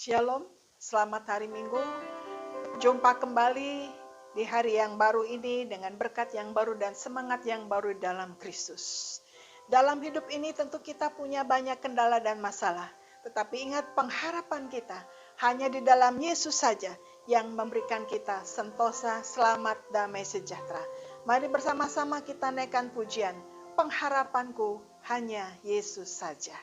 Shalom, selamat hari Minggu. Jumpa kembali di hari yang baru ini dengan berkat yang baru dan semangat yang baru dalam Kristus. Dalam hidup ini tentu kita punya banyak kendala dan masalah. Tetapi ingat, pengharapan kita hanya di dalam Yesus saja yang memberikan kita sentosa, selamat, damai, sejahtera. Mari bersama-sama kita naikkan pujian. Pengharapanku hanya Yesus saja.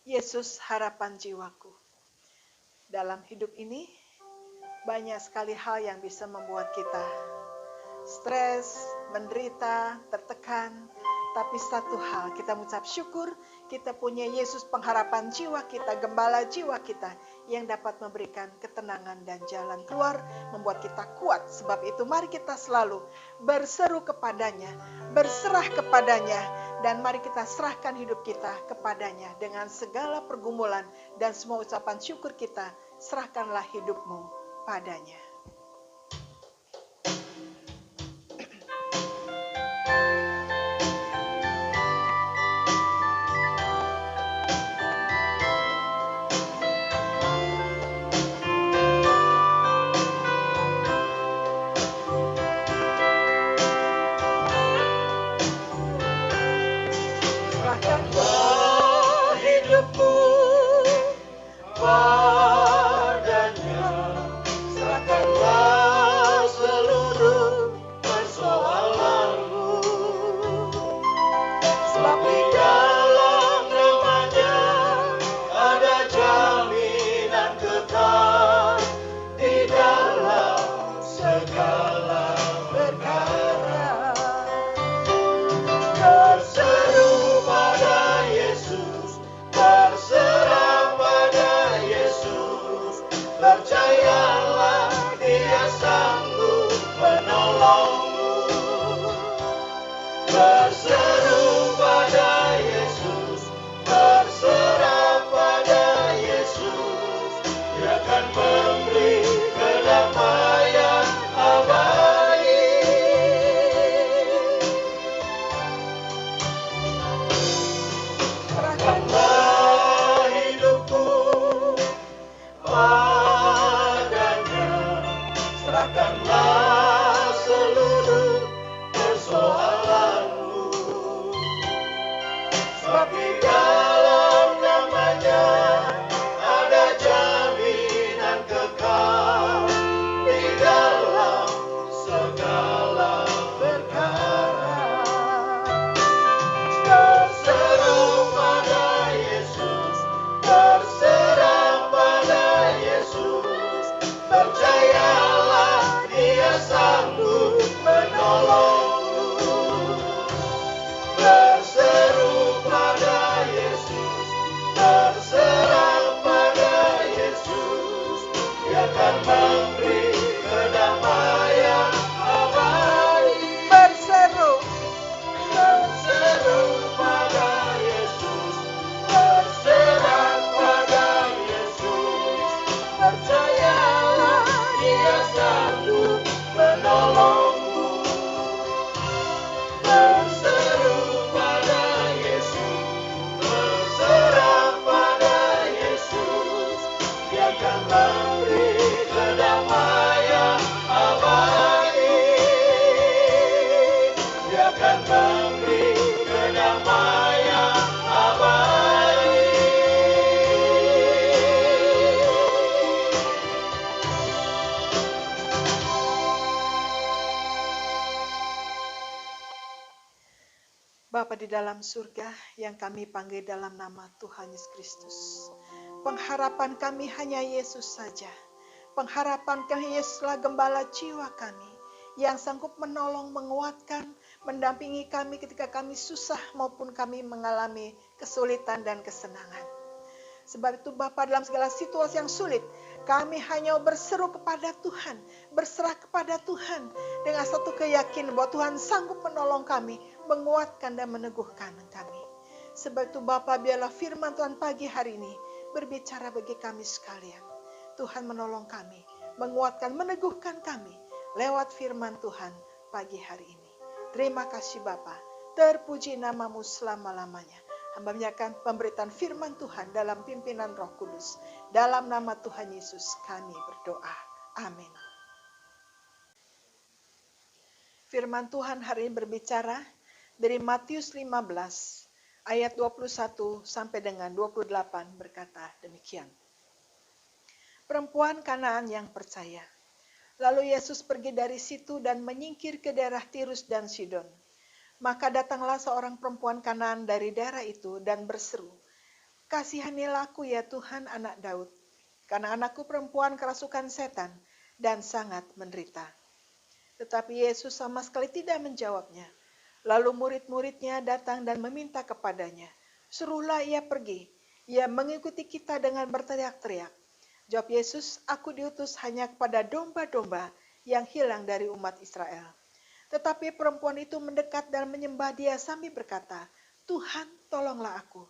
Yesus harapan jiwaku. Dalam hidup ini banyak sekali hal yang bisa membuat kita stres, menderita, tertekan. Tapi satu hal, kita mengucap syukur, kita punya Yesus pengharapan jiwa kita, gembala jiwa kita, yang dapat memberikan ketenangan dan jalan keluar, membuat kita kuat. Sebab itu mari kita selalu berseru kepadanya, berserah kepadanya, dan mari kita serahkan hidup kita kepadanya. Dengan segala pergumulan dan semua ucapan syukur kita, serahkanlah hidupmu padanya. Hidupku padanya, serahkan Percayalah Dia sanggup menolongmu. Berseru pada Yesus, berserah pada Yesus. Dia akan memberi kedamaian abadi. Serahkanlah hidupku padanya, serahkanlah seluruh persoalanmu. Sebab di dalam namanya ada jaminan kekal di dalam segala perkara. Berseru pada Yesus, berserah pada Yesus. Percayalah Dia sanggup menolongmu. Berseru pada Yesus, berserah pada Yesus. Dia akan memberi kedamaian abadi. Berseru. Berseru pada Yesus, berserah pada Yesus. Percayalah Dia sanggup menolongmu. Berseru pada Yesus, berserah pada Yesus. Dia akan memberi kedamaian abadi. Dia akan memberi kedamaian abadi. Bapa di dalam surga yang kami panggil dalam nama Tuhan Yesus Kristus. Pengharapan kami hanya Yesus saja. Pengharapan kami Yesuslah gembala jiwa kami yang sanggup menolong, menguatkan, mendampingi kami ketika kami susah maupun kami mengalami kesulitan dan kesenangan. Sebab itu Bapa, dalam segala situasi yang sulit, kami hanya berseru kepada Tuhan, berserah kepada Tuhan dengan satu keyakinan bahwa Tuhan sanggup menolong kami, menguatkan dan meneguhkan kami. Sebab itu Bapa, biarlah firman Tuhan pagi hari ini berbicara bagi kami sekalian. Tuhan menolong kami, menguatkan, meneguhkan kami lewat firman Tuhan pagi hari ini. Terima kasih Bapa, terpuji namamu selama-lamanya. Hamba menyerahkan pemberitaan firman Tuhan dalam pimpinan Roh Kudus. Dalam nama Tuhan Yesus kami berdoa. Amin. Firman Tuhan hari ini berbicara dari Matius 15 ayat 21 sampai dengan 28 berkata demikian. Perempuan Kanaan yang percaya. Lalu Yesus pergi dari situ dan menyingkir ke daerah Tirus dan Sidon. Maka datanglah seorang perempuan Kanaan dari daerah itu dan berseru, "Kasihanilah aku ya Tuhan, anak Daud, karena anakku perempuan kerasukan setan dan sangat menderita." Tetapi Yesus sama sekali tidak menjawabnya. Lalu murid-muridnya datang dan meminta kepadanya, "Suruhlah ia pergi." Ia mengikuti kita dengan berteriak-teriak. Jawab Yesus, "Aku diutus hanya kepada domba-domba yang hilang dari umat Israel." Tetapi perempuan itu mendekat dan menyembah Dia sambil berkata, "Tuhan, tolonglah aku."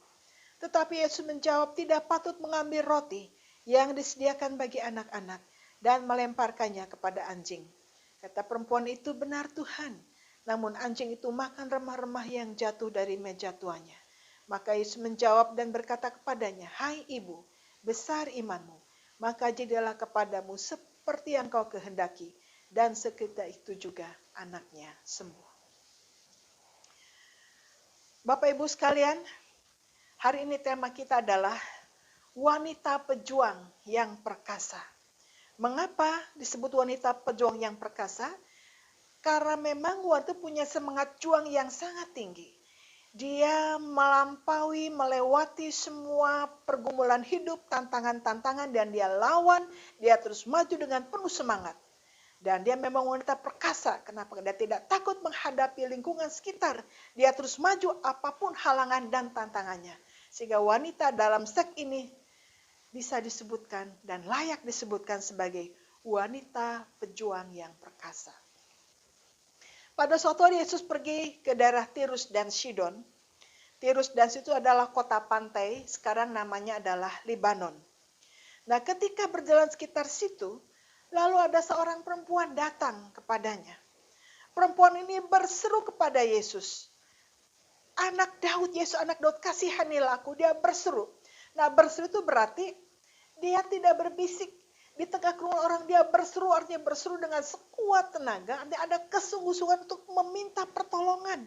Tetapi Yesus menjawab, "Tidak patut mengambil roti yang disediakan bagi anak-anak dan melemparkannya kepada anjing." Kata perempuan itu, "Benar Tuhan." Namun anjing itu makan remah-remah yang jatuh dari meja tuannya. Maka Yesus menjawab dan berkata kepadanya, "Hai ibu, besar imanmu, maka jadilah kepadamu seperti yang kau kehendaki." Dan seketika itu juga anaknya sembuh. Bapak Ibu sekalian, hari ini tema kita adalah wanita pejuang yang perkasa. Mengapa disebut wanita pejuang yang perkasa? Karena memang wanita punya semangat juang yang sangat tinggi. Dia melewati semua pergumulan hidup, tantangan-tantangan, dan dia lawan, dia terus maju dengan penuh semangat. Dan dia memang wanita perkasa. Kenapa? Dia tidak takut menghadapi lingkungan sekitar. Dia terus maju apapun halangan dan tantangannya. Sehingga wanita dalam seks ini bisa disebutkan dan layak disebutkan sebagai wanita pejuang yang perkasa. Pada suatu hari Yesus pergi ke daerah Tirus dan Sidon. Tirus dan Sidon itu adalah kota pantai, sekarang namanya adalah Libanon. Nah, ketika berjalan sekitar situ, lalu ada seorang perempuan datang kepadanya. Perempuan ini berseru kepada Yesus. Anak Daud, Yesus anak Daud, kasihanilah aku. Dia berseru. Nah, berseru itu berarti dia tidak berbisik. Di tengah kerumunan orang dia berseru, artinya berseru dengan sekuat tenaga. Artinya ada kesungguh-sungguhan untuk meminta pertolongan.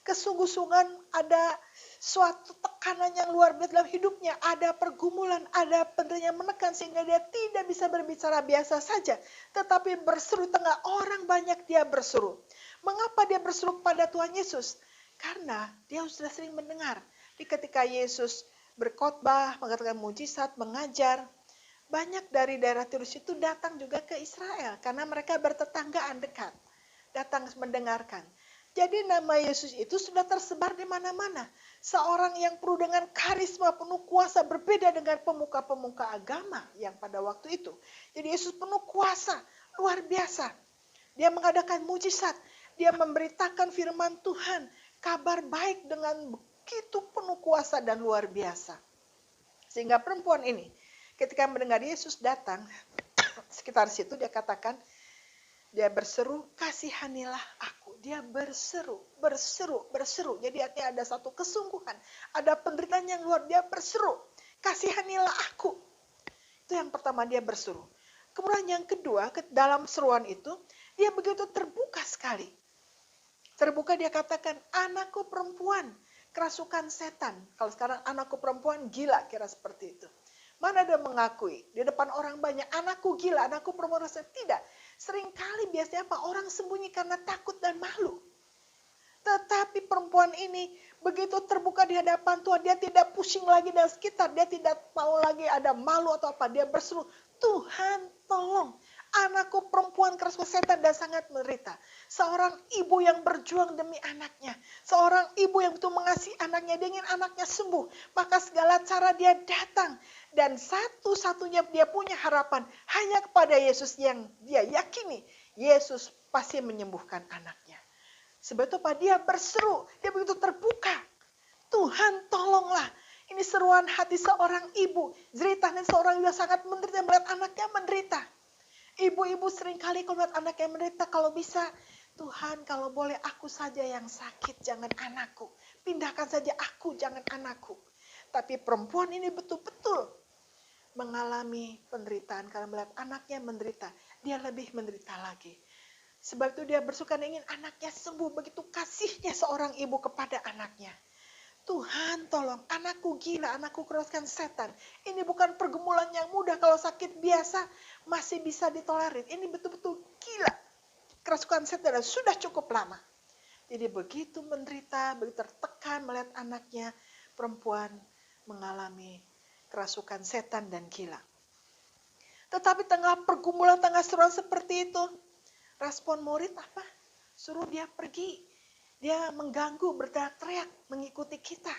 Kesungguh-sungguhan, ada suatu tekanan yang luar biasa dalam hidupnya. Ada pergumulan, ada penderitaan yang menekan sehingga dia tidak bisa berbicara biasa saja. Tetapi berseru tengah orang banyak dia berseru. Mengapa dia berseru kepada Tuhan Yesus? Karena dia sudah sering mendengar. Ketika Yesus berkhotbah, mengatakan mujizat, mengajar, banyak dari daerah Tirus itu datang juga ke Israel karena mereka bertetanggaan dekat, datang mendengarkan. Jadi nama Yesus itu sudah tersebar di mana-mana. Seorang yang penuh dengan karisma, penuh kuasa, berbeda dengan pemuka-pemuka agama yang pada waktu itu. Jadi Yesus penuh kuasa, luar biasa. Dia mengadakan mujizat, dia memberitakan firman Tuhan, kabar baik dengan begitu penuh kuasa dan luar biasa. Sehingga perempuan ini ketika mendengar Yesus datang, sekitar situ dia katakan, dia berseru, kasihanilah aku. Dia berseru. Jadi artinya ada satu kesungguhan, ada penderitaan yang luar, dia berseru, kasihanilah aku. Itu yang pertama, dia berseru. Kemudian yang kedua, dalam seruan itu, dia begitu terbuka sekali. Terbuka dia katakan, anakku perempuan, kerasukan setan. Kalau sekarang anakku perempuan gila, kira seperti itu. Mana dia mengakui di depan orang banyak, anakku gila, anakku perempuan rasa tidak. Seringkali biasanya apa? Orang sembunyi karena takut dan malu. Tetapi perempuan ini begitu terbuka di hadapan Tuhan, dia tidak pusing lagi dan sekitar, dia tidak mau lagi ada malu atau apa. Dia berseru, Tuhan tolong, anakku perempuan kerasukan setan dan sangat menderita. Seorang ibu yang berjuang demi anaknya. Seorang ibu yang betul mengasihi anaknya, dia ingin anaknya sembuh. Maka segala cara dia datang. Dan satu-satunya dia punya harapan hanya kepada Yesus yang dia yakini. Yesus pasti menyembuhkan anaknya. Sebab itu Pak, dia berseru, dia begitu terbuka. Tuhan tolonglah. Ini seruan hati seorang ibu. Jeritanya seorang ibu sangat menderita melihat anaknya menderita. Ibu-ibu seringkali kalau melihat anaknya menderita, kalau bisa, Tuhan kalau boleh aku saja yang sakit, jangan anakku. Pindahkan saja aku, jangan anakku. Tapi perempuan ini betul-betul mengalami penderitaan karena melihat anaknya menderita. Dia lebih menderita lagi. Sebab itu dia bersuka ingin anaknya sembuh. Begitu kasihnya seorang ibu kepada anaknya. Tuhan tolong, anakku gila, anakku kerasukan setan. Ini bukan pergumulan yang mudah. Kalau sakit biasa masih bisa ditolerir. Ini betul-betul gila. Kerasukan setan dan sudah cukup lama. Jadi begitu menderita, begitu tertekan melihat anaknya, perempuan mengalami kerasukan setan dan gila. Tetapi tengah pergumulan, tengah seruan seperti itu, respon murid apa? Suruh dia pergi. Dia mengganggu, berteriak-teriak, mengikuti kita.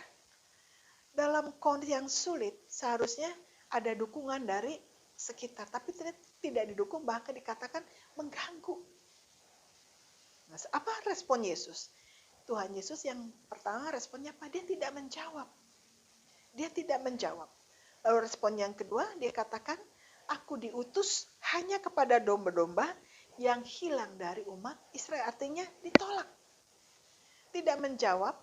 Dalam kondisi yang sulit, seharusnya ada dukungan dari sekitar. Tapi tidak didukung, bahkan dikatakan mengganggu. Nah, apa respon Yesus? Tuhan Yesus yang pertama responnya apa? Dia tidak menjawab. Dia tidak menjawab. Lalu respon yang kedua, dia katakan, aku diutus hanya kepada domba-domba yang hilang dari umat Israel. Artinya ditolak. Tidak menjawab.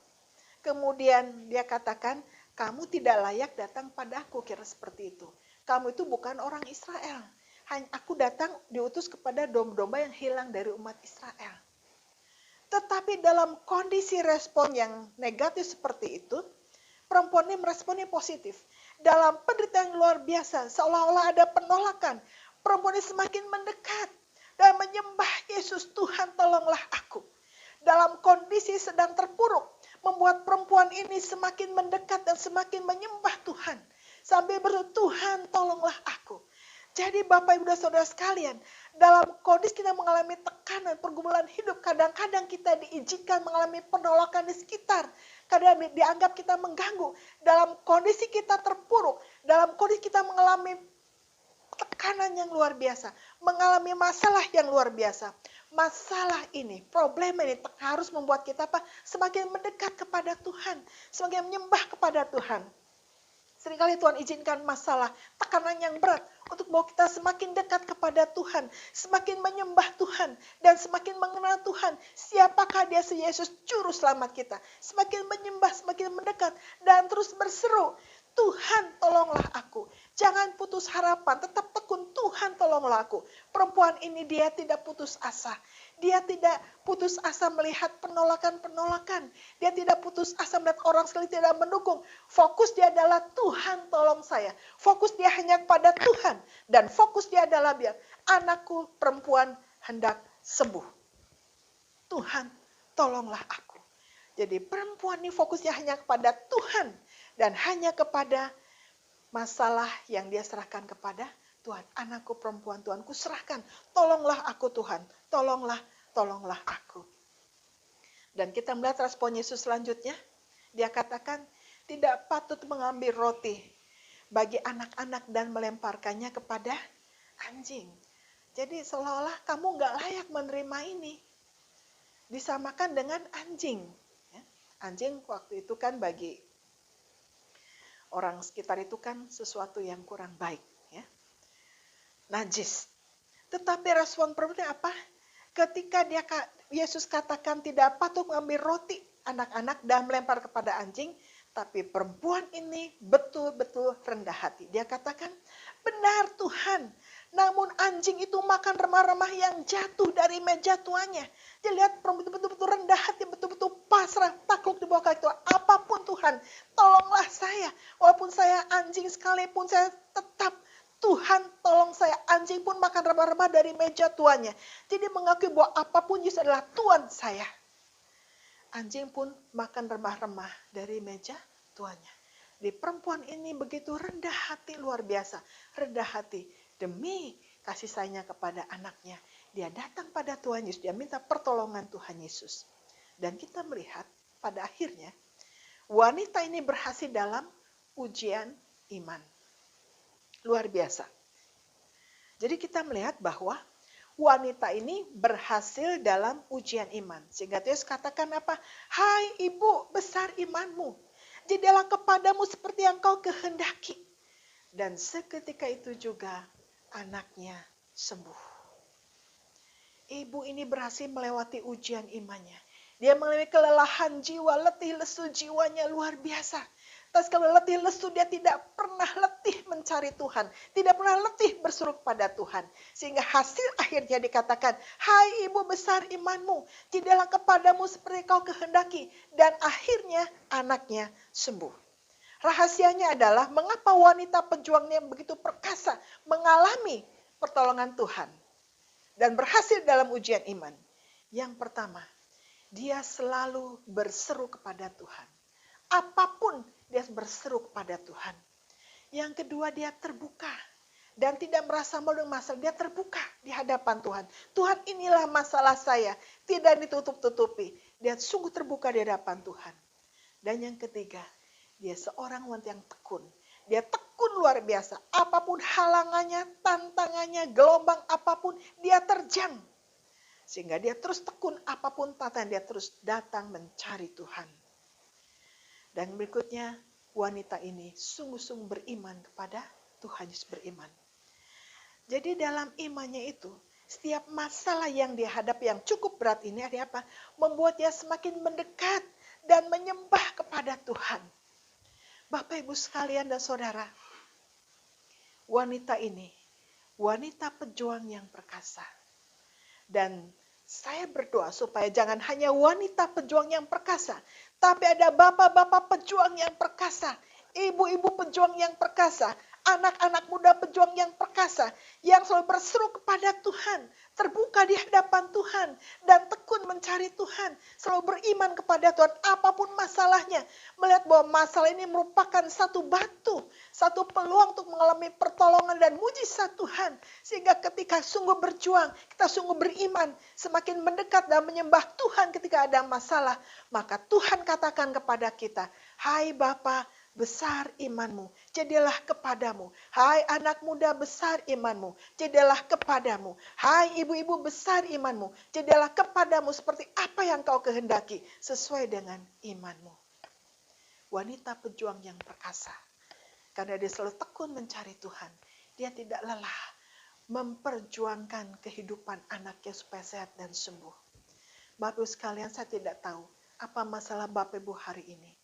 Kemudian dia katakan, kamu tidak layak datang padaku, kira seperti itu. Kamu itu bukan orang Israel. Aku datang diutus kepada domba-domba yang hilang dari umat Israel. Tetapi dalam kondisi respon yang negatif seperti itu, perempuan ini meresponnya positif. Dalam penderitaan yang luar biasa, seolah-olah ada penolakan. Perempuan ini semakin mendekat dan menyembah Yesus, Tuhan tolonglah aku. Dalam kondisi sedang terpuruk, membuat perempuan ini semakin mendekat dan semakin menyembah Tuhan. Sambil berdoa, Tuhan tolonglah aku. Jadi Bapak Ibu dan Saudara sekalian, dalam kondisi kita mengalami tekanan, pergumulan hidup, kadang-kadang kita diizinkan mengalami penolakan di sekitar. Kadang dianggap kita mengganggu. Dalam kondisi kita terpuruk, dalam kondisi kita mengalami tekanan yang luar biasa, mengalami masalah yang luar biasa. Masalah ini, problem ini harus membuat kita semakin mendekat kepada Tuhan, semakin menyembah kepada Tuhan. Seringkali Tuhan izinkan masalah, tekanan yang berat untuk bahwa kita semakin dekat kepada Tuhan, semakin menyembah Tuhan, dan semakin mengenal Tuhan. Siapakah dia Yesus Juru Selamat kita? Semakin menyembah, semakin mendekat, dan terus berseru, Tuhan tolonglah aku. Jangan putus harapan, tetap tekun, Tuhan tolonglah aku. Perempuan ini dia tidak putus asa. Dia tidak putus asa melihat penolakan-penolakan. Dia tidak putus asa melihat orang sekali tidak mendukung. Fokus dia adalah Tuhan tolong saya. Fokus dia hanya kepada Tuhan. Dan fokus dia adalah biar anakku perempuan hendak sembuh. Tuhan tolonglah aku. Jadi perempuan ini fokusnya hanya kepada Tuhan. Dan hanya kepada masalah yang dia serahkan kepada Tuhan. Anakku perempuan Tuhanku serahkan. Tolonglah aku Tuhan. Tolonglah aku. Dan kita melihat respon Yesus selanjutnya. Dia katakan tidak patut mengambil roti bagi anak-anak dan melemparkannya kepada anjing. Jadi seolah-olah kamu gak layak menerima ini. Disamakan dengan anjing. Anjing waktu itu kan bagi orang sekitar itu kan sesuatu yang kurang baik. Ya. Najis. Tetapi respon perempuan apa? Ketika Yesus katakan tidak patut mengambil roti anak-anak dan melempar kepada anjing. Tapi perempuan ini betul-betul rendah hati. Dia katakan, benar Tuhan. Namun anjing itu makan remah-remah yang jatuh dari meja tuannya. Dia lihat perempuan betul-betul rendah hati, betul-betul pasrah, takluk di bawah kaki Tuhan. Apapun Tuhan, tolonglah saya. Walaupun saya anjing sekalipun, saya tetap Tuhan tolong saya. Anjing pun makan remah-remah dari meja tuannya. Jadi mengakui bahwa apapun Yesus adalah Tuhan saya. Anjing pun makan remah-remah dari meja tuannya. Di perempuan ini begitu rendah hati luar biasa. Rendah hati demi kasih sayangnya kepada anaknya. Dia datang pada Tuhan Yesus. Dia minta pertolongan Tuhan Yesus. Dan kita melihat pada akhirnya wanita ini berhasil dalam ujian iman. Luar biasa. Jadi kita melihat bahwa wanita ini berhasil dalam ujian iman. Sehingga Yesus katakan apa? Hai ibu, besar imanmu. Jadilah kepadamu seperti yang kau kehendaki. Dan seketika itu juga anaknya sembuh. Ibu ini berhasil melewati ujian imannya. Dia mengalami kelelahan jiwa, letih lesu jiwanya luar biasa. Tapi kalau letih lesu dia tidak pernah letih mencari Tuhan. Tidak pernah letih berseru kepada Tuhan. Sehingga hasil akhirnya dikatakan, hai ibu besar imanmu, jadilah kepadamu seperti kau kehendaki. Dan akhirnya anaknya sembuh. Rahasianya adalah mengapa wanita pejuangnya yang begitu perkasa mengalami pertolongan Tuhan. Dan berhasil dalam ujian iman. Yang pertama, dia selalu berseru kepada Tuhan. Apapun dia berseru kepada Tuhan. Yang kedua dia terbuka. Dan tidak merasa malu dengan masalah. Dia terbuka di hadapan Tuhan. Tuhan inilah masalah saya. Tidak ditutup-tutupi. Dia sungguh terbuka di hadapan Tuhan. Dan yang ketiga, dia seorang wanita yang tekun. Dia tekun luar biasa. Apapun halangannya, tantangannya, gelombang apapun, dia terjang. Sehingga dia terus tekun apapun tantangan. Dia terus datang mencari Tuhan. Dan berikutnya, wanita ini sungguh-sungguh beriman kepada Tuhan Yesus beriman. Jadi dalam imannya itu, setiap masalah yang dia hadapi yang cukup berat ini ada apa? Membuat dia semakin mendekat dan menyembah kepada Tuhan. Bapak Ibu sekalian dan saudara, wanita ini, wanita pejuang yang perkasa. Dan saya berdoa supaya jangan hanya wanita pejuang yang perkasa, tapi ada bapak-bapak pejuang yang perkasa, ibu-ibu pejuang yang perkasa, anak-anak muda pejuang yang perkasa, yang selalu berseru kepada Tuhan, terbuka di hadapan Tuhan, dan tekun mencari Tuhan, selalu beriman kepada Tuhan, apapun masalahnya, melihat bahwa masalah ini merupakan satu batu, satu peluang untuk mengalami pertolongan dan mujizat Tuhan, sehingga ketika sungguh berjuang, kita sungguh beriman, semakin mendekat dan menyembah Tuhan ketika ada masalah, maka Tuhan katakan kepada kita, hai Bapa, besar imanmu, jadilah kepadamu. Hai anak muda, besar imanmu, jadilah kepadamu. Hai ibu-ibu, besar imanmu, jadilah kepadamu seperti apa yang kau kehendaki, sesuai dengan imanmu. Wanita pejuang yang perkasa, karena dia selalu tekun mencari Tuhan. Dia tidak lelah memperjuangkan kehidupan anaknya supaya sehat dan sembuh. Bapak Ibu sekalian, saya tidak tahu apa masalah Bapak Ibu hari ini.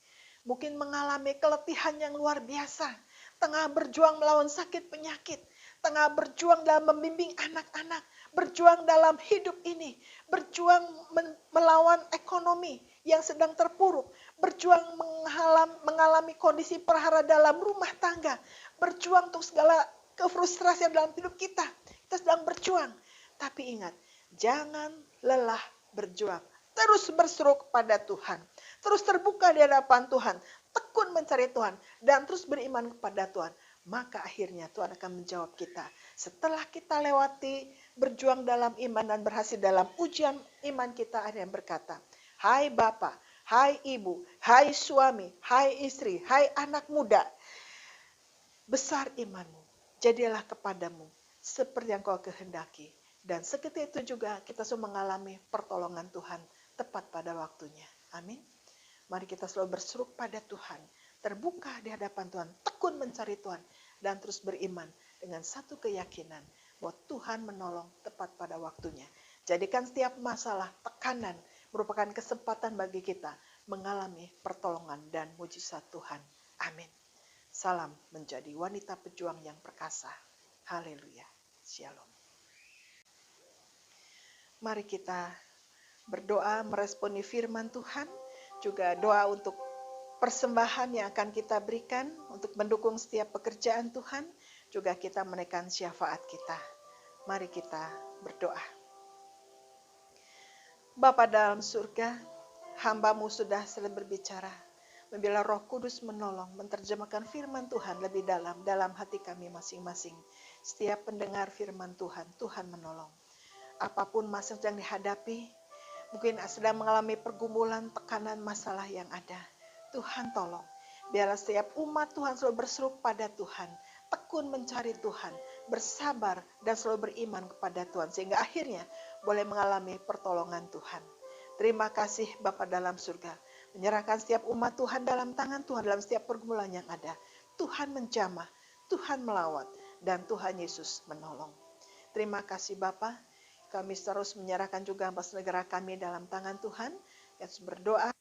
Mungkin mengalami keletihan yang luar biasa, tengah berjuang melawan sakit penyakit, tengah berjuang dalam membimbing anak-anak, berjuang dalam hidup ini, berjuang melawan ekonomi yang sedang terpuruk, berjuang mengalami kondisi perhara dalam rumah tangga, berjuang untuk segala kefrustrasian dalam hidup kita. Kita sedang berjuang, tapi ingat, jangan lelah berjuang. Terus berseru kepada Tuhan. Terus terbuka di hadapan Tuhan. Tekun mencari Tuhan. Dan terus beriman kepada Tuhan. Maka akhirnya Tuhan akan menjawab kita. Setelah kita lewati berjuang dalam iman dan berhasil dalam ujian iman kita, ada yang berkata, hai Bapa, hai Ibu, hai suami, hai istri, hai anak muda. Besar imanmu. Jadilah kepadamu seperti yang kau kehendaki. Dan seketika itu juga kita semua mengalami pertolongan Tuhan tepat pada waktunya. Amin. Mari kita selalu berseru pada Tuhan, terbuka di hadapan Tuhan, tekun mencari Tuhan, dan terus beriman dengan satu keyakinan bahwa Tuhan menolong tepat pada waktunya. Jadikan setiap masalah, tekanan merupakan kesempatan bagi kita mengalami pertolongan dan mujizat Tuhan. Amin. Salam menjadi wanita pejuang yang perkasa. Haleluya. Shalom. Mari kita berdoa meresponi firman Tuhan, juga doa untuk persembahan yang akan kita berikan untuk mendukung setiap pekerjaan Tuhan, juga kita menaikkan syafaat kita. Mari kita berdoa. Bapa dalam surga, hamba-Mu sudah selesai berbicara, membela Roh Kudus menolong, menerjemahkan firman Tuhan lebih dalam hati kami masing-masing. Setiap pendengar firman Tuhan, Tuhan menolong. Apapun masalah yang dihadapi, mungkin sedang mengalami pergumulan, tekanan, masalah yang ada. Tuhan tolong. Biarlah setiap umat Tuhan selalu berseru pada Tuhan. Tekun mencari Tuhan. Bersabar dan selalu beriman kepada Tuhan. Sehingga akhirnya boleh mengalami pertolongan Tuhan. Terima kasih Bapa dalam surga. Menyerahkan setiap umat Tuhan dalam tangan Tuhan. Dalam setiap pergumulan yang ada. Tuhan menjamah. Tuhan melawat. Dan Tuhan Yesus menolong. Terima kasih Bapa. Kami terus menyerahkan juga negara kami dalam tangan Tuhan. Yang berdoa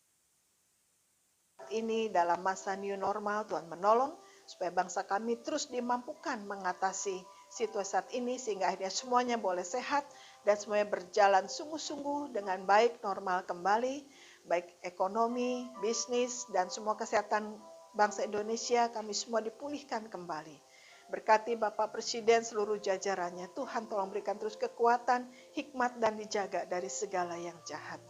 ini dalam masa new normal, Tuhan menolong supaya bangsa kami terus dimampukan mengatasi situasi saat ini sehingga akhirnya semuanya boleh sehat dan semuanya berjalan sungguh-sungguh dengan baik, normal kembali, baik ekonomi, bisnis, dan semua kesehatan bangsa Indonesia kami semua dipulihkan kembali. Berkati Bapak Presiden seluruh jajarannya, Tuhan tolong berikan terus kekuatan, hikmat, dan dijaga dari segala yang jahat.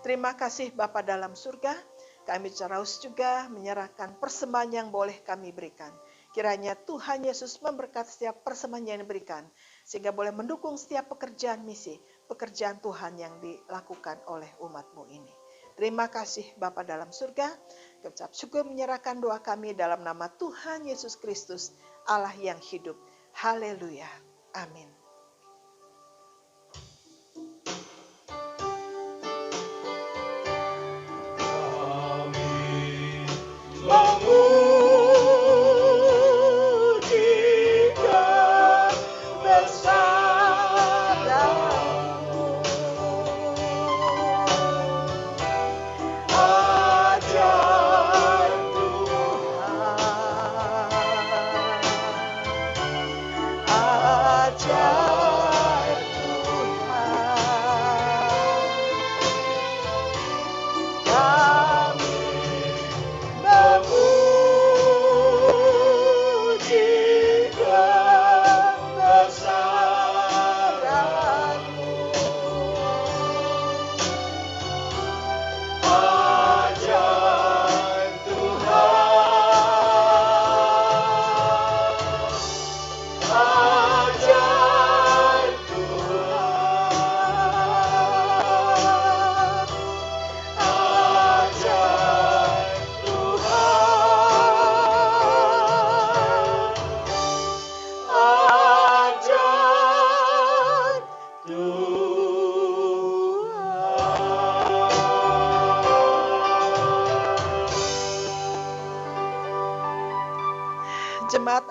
Terima kasih Bapa dalam surga, kami terus juga menyerahkan persembahan yang boleh kami berikan. Kiranya Tuhan Yesus memberkati setiap persembahan yang diberikan, sehingga boleh mendukung setiap pekerjaan misi, pekerjaan Tuhan yang dilakukan oleh umat-Mu ini. Terima kasih Bapa dalam surga, kami ucap syukur menyerahkan doa kami dalam nama Tuhan Yesus Kristus, Allah yang hidup. Haleluya. Amin. Memujikan bersamamu. Ajar Tuhan, ajar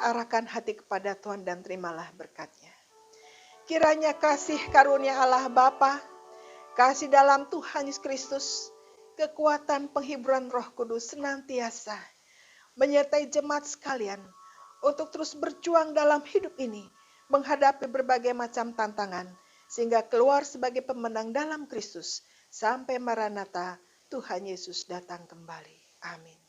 arahkan hati kepada Tuhan dan terimalah berkat-Nya. Kiranya kasih karunia Allah Bapa, kasih dalam Tuhan Yesus Kristus, kekuatan penghiburan Roh Kudus senantiasa menyertai jemaat sekalian untuk terus berjuang dalam hidup ini, menghadapi berbagai macam tantangan, sehingga keluar sebagai pemenang dalam Kristus, sampai Maranatha, Tuhan Yesus datang kembali. Amin.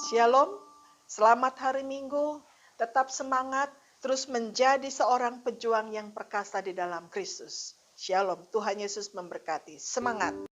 Shalom, selamat hari Minggu, tetap semangat, terus menjadi seorang pejuang yang perkasa di dalam Kristus. Shalom, Tuhan Yesus memberkati. Semangat!